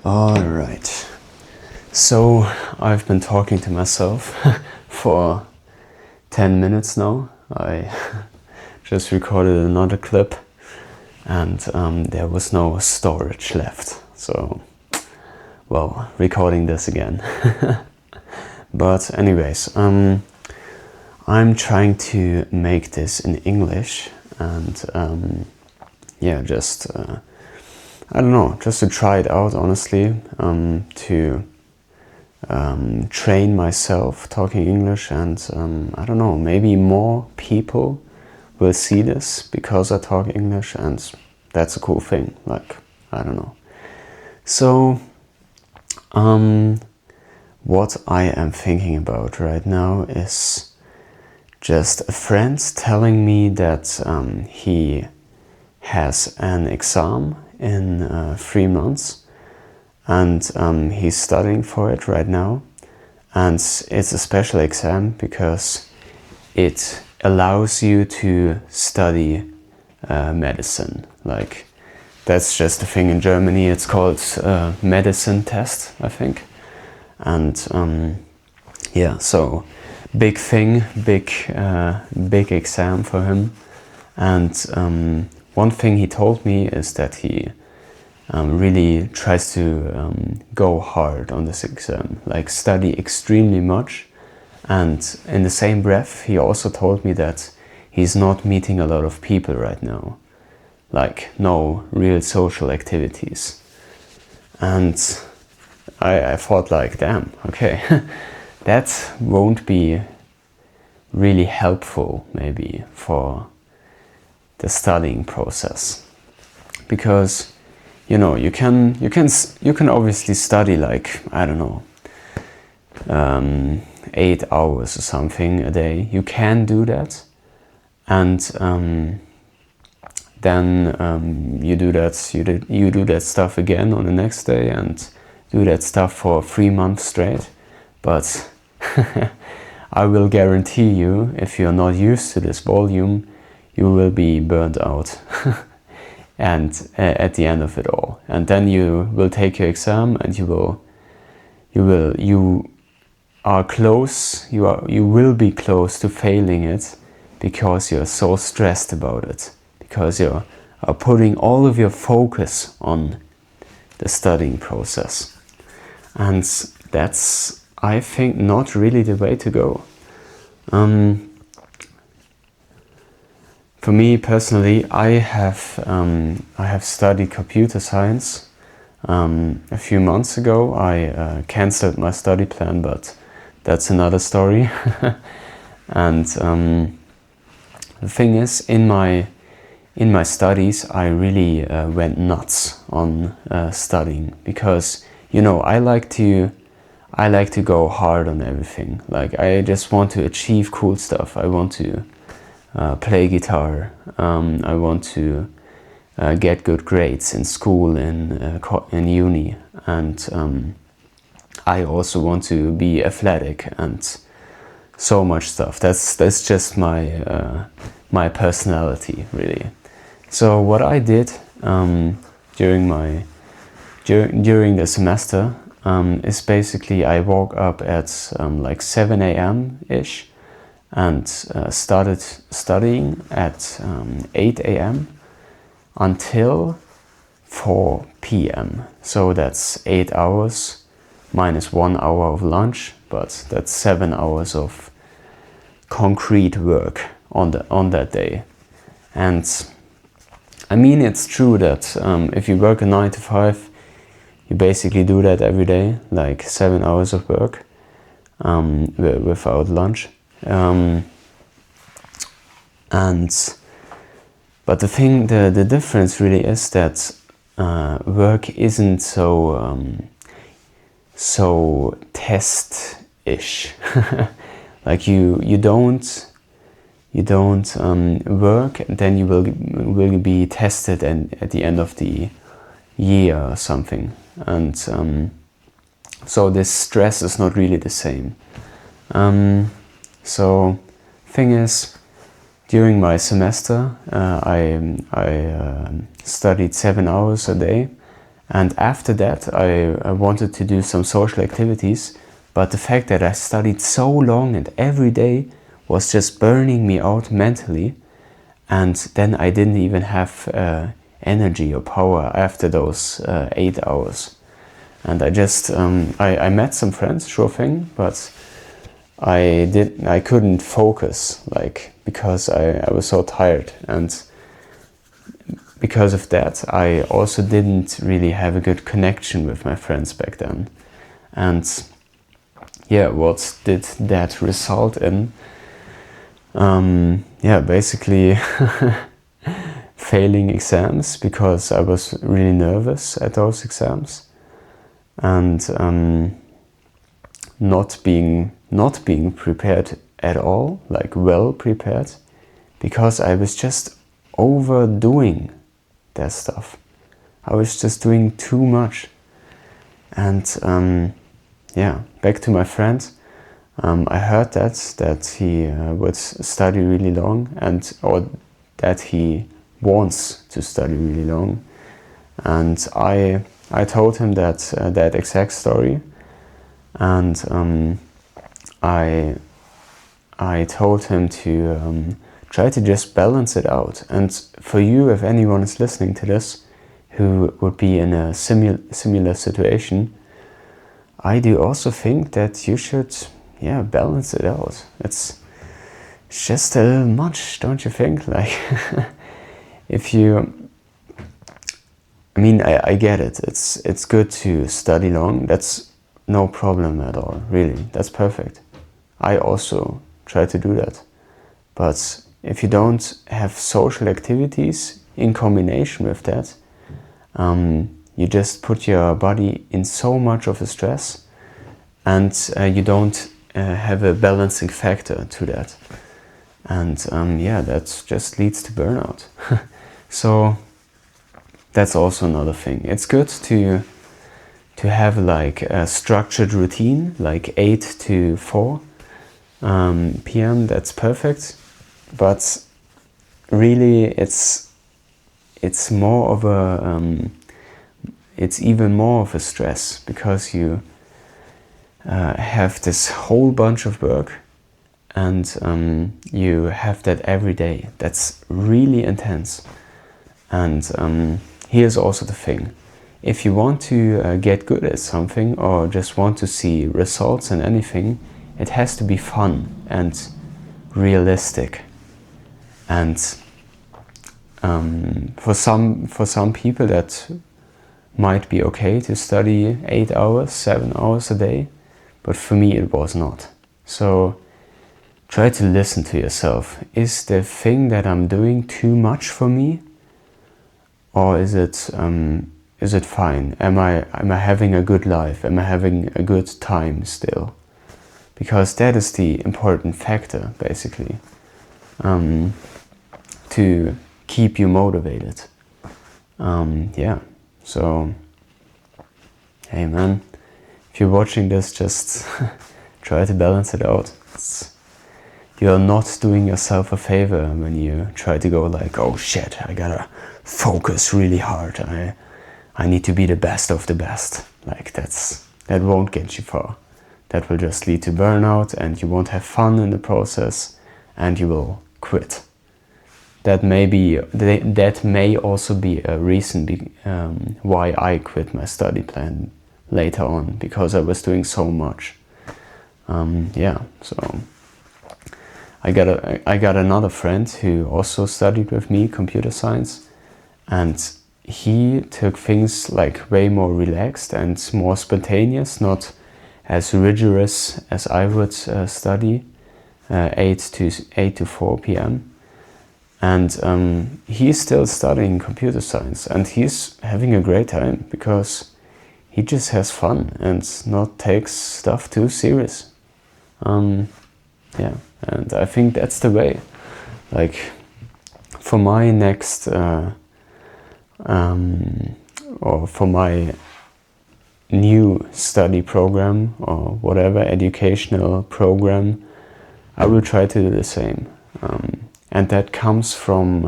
Alright, so I've been talking to myself for 10 minutes now. I just recorded another clip and there was no storage left. So, well, recording this again. But anyways, I'm trying to make this in English and yeah, just I don't know, just to try it out, honestly, to train myself talking English, and I don't know, maybe more people will see this because I talk English, and that's a cool thing, like, I don't know. So, what I am thinking about right now is just a friend telling me that he has an exam in 3 months, and he's studying for it right now, and it's a special exam because it allows you to study medicine. Like, that's just a thing in Germany. It's called medicine test, I think. And yeah, so big thing, big exam for him. And one thing he told me is that he really tries to go hard on this exam, like study extremely much. And in the same breath, he also told me that he's not meeting a lot of people right now, like no real social activities. And I thought, like, damn, okay, that won't be really helpful maybe for the studying process, because you know you can obviously study, like, I don't know, 8 hours or something a day. You can do that, and then you do that stuff again on the next day and do that stuff for 3 months straight. But I will guarantee you, if you're not used to this volume, you will be burnt out and at the end of it all. And then you will take your exam and you will be close to failing it, because you're so stressed about it, because you are putting all of your focus on the studying process. And that's, I think, not really the way to go. For me personally, I have studied computer science. A few months ago, I cancelled my study plan, but that's another story. And the thing is, in my studies, I really went nuts on studying, because, you know, I like to go hard on everything. Like, I just want to achieve cool stuff. I want to play guitar. I want to get good grades in school, in uni, and I also want to be athletic and so much stuff. That's just my personality, really. So what I did during the semester is basically I woke up at like 7 a.m. ish and started studying at 8 a.m. until 4 p.m. So that's 8 hours minus 1 hour of lunch, but that's 7 hours of concrete work on that day. And I mean, it's true that if you work a 9 to 5, you basically do that every day, like 7 hours of work without lunch. But the difference really is that work isn't so test-ish. Like you don't work, and then you will be tested at the end of the year or something. And so this stress is not really the same. So thing is, during my semester, I studied 7 hours a day, And after that, I wanted to do some social activities, but the fact that I studied so long and every day was just burning me out mentally. And then I didn't even have energy or power after those 8 hours. And I met some friends, sure thing, but I couldn't focus, like, because I was so tired. And because of that, I also didn't really have a good connection with my friends back then. And yeah, what did that result in? Basically failing exams, because I was really nervous at those exams, and not being prepared at all, like well prepared, because I was just overdoing that stuff. I was just doing too much. And back to my friend. I heard that he would study really long, or that he wants to study really long. And I told him that exact story, and I told him to try to just balance it out. And for you, if anyone is listening to this who would be in a similar situation, I do also think that you should balance it out. It's just a little much, don't you think? Like, if you, I get it. It's good to study long. That's no problem at all, really. That's perfect. I also try to do that. But if you don't have social activities in combination with that, you just put your body in so much of a stress, and you don't have a balancing factor to that. And that just leads to burnout. So that's also another thing. It's good to have like a structured routine, like 8 to 4 p.m. That's perfect. But really, it's more of a it's even more of a stress, because you have this whole bunch of work, and you have that every day. That's really intense. And here's also the thing. If you want to get good at something, or just want to see results in anything, it has to be fun and realistic. And for some people that might be okay to study 8 hours, 7 hours a day, but for me it was not. So try to listen to yourself. Is the thing that I'm doing too much for me, or is it fine? Am I having a good life? Am I having a good time still? Because that is the important factor, basically, to keep you motivated. So hey man, if you're watching this, just try to balance it out. You're not doing yourself a favor when you try to go like, oh shit, I gotta focus really hard. I need to be the best of the best. Like, that won't get you far. That will just lead to burnout, and you won't have fun in the process, and you will quit. That may also be a reason why I quit my study plan later on, because I was doing so much. So I got another friend who also studied with me computer science, and he took things like way more relaxed and more spontaneous, not as rigorous as I would study 8 to 4 p.m. And he's still studying computer science, and he's having a great time because he just has fun and not takes stuff too serious. And I think that's the way. Like, for my next or for my new study program, or whatever educational program, I will try to do the same. And that comes from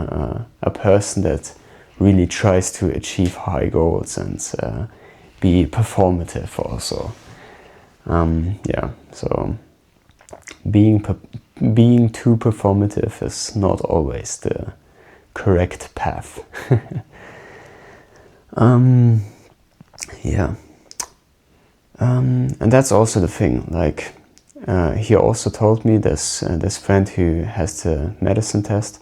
a person that really tries to achieve high goals and be performative also. Yeah, so being too performative is not always the correct path. Yeah, and that's also the thing. Like, he also told me this friend who has the medicine test,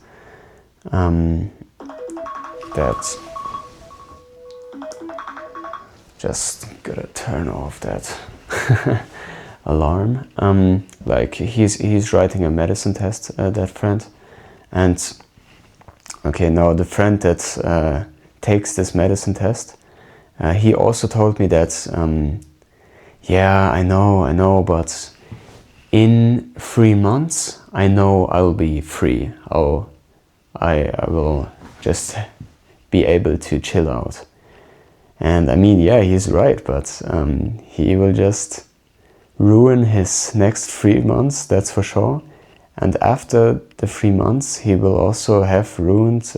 that just gotta turn off that alarm. Like, he's writing a medicine test, that friend, and okay, now the friend that takes this medicine test, he also told me that yeah, I know, but in 3 months I know I'll be free. I will just be able to chill out. And I mean, yeah, he's right, but he will just ruin his next 3 months, that's for sure. And after the 3 months, he will also have ruined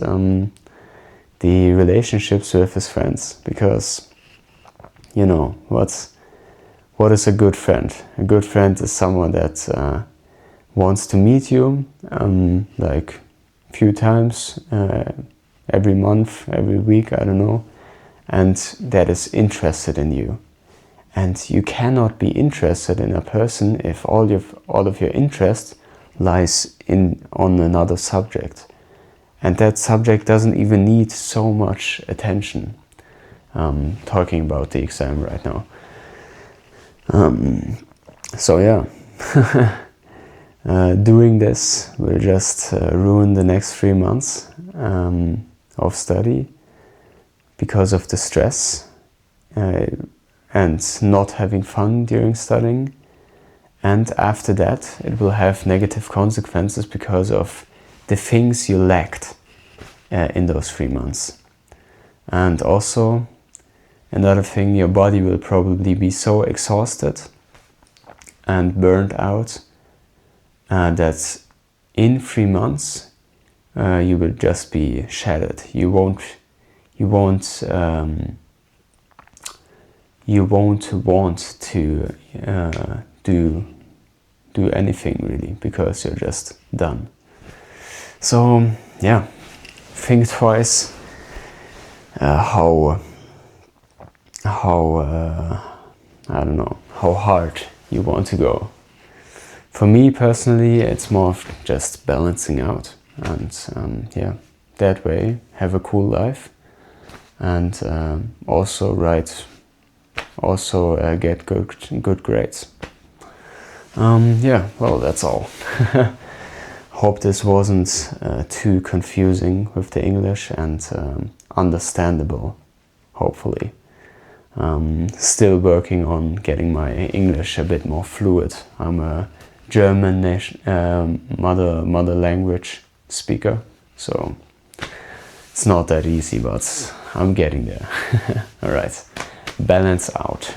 the relationships with his friends, because, you know, what is a good friend? A good friend is someone that wants to meet you like few times every month, every week, I don't know, and that is interested in you. And you cannot be interested in a person if all of your interest lies on another subject, and that subject doesn't even need so much attention. Talking about the exam right now. So yeah, doing this will just ruin the next 3 months of study because of the stress and not having fun during studying. And after that, it will have negative consequences because of the things you lacked in those 3 months. And also, another thing, your body will probably be so exhausted and burned out that in 3 months you will just be shattered. You won't want to do anything really, because you're just done. So yeah, think twice how I don't know, how hard you want to go. For me personally, it's more of just balancing out, and yeah, that way have a cool life, and also get good grades. Yeah, well, that's all. Hope this wasn't too confusing with the English, and understandable, hopefully. Still working on getting my English a bit more fluid. I'm a German mother language speaker, so it's not that easy, but I'm getting there. All right, balance out.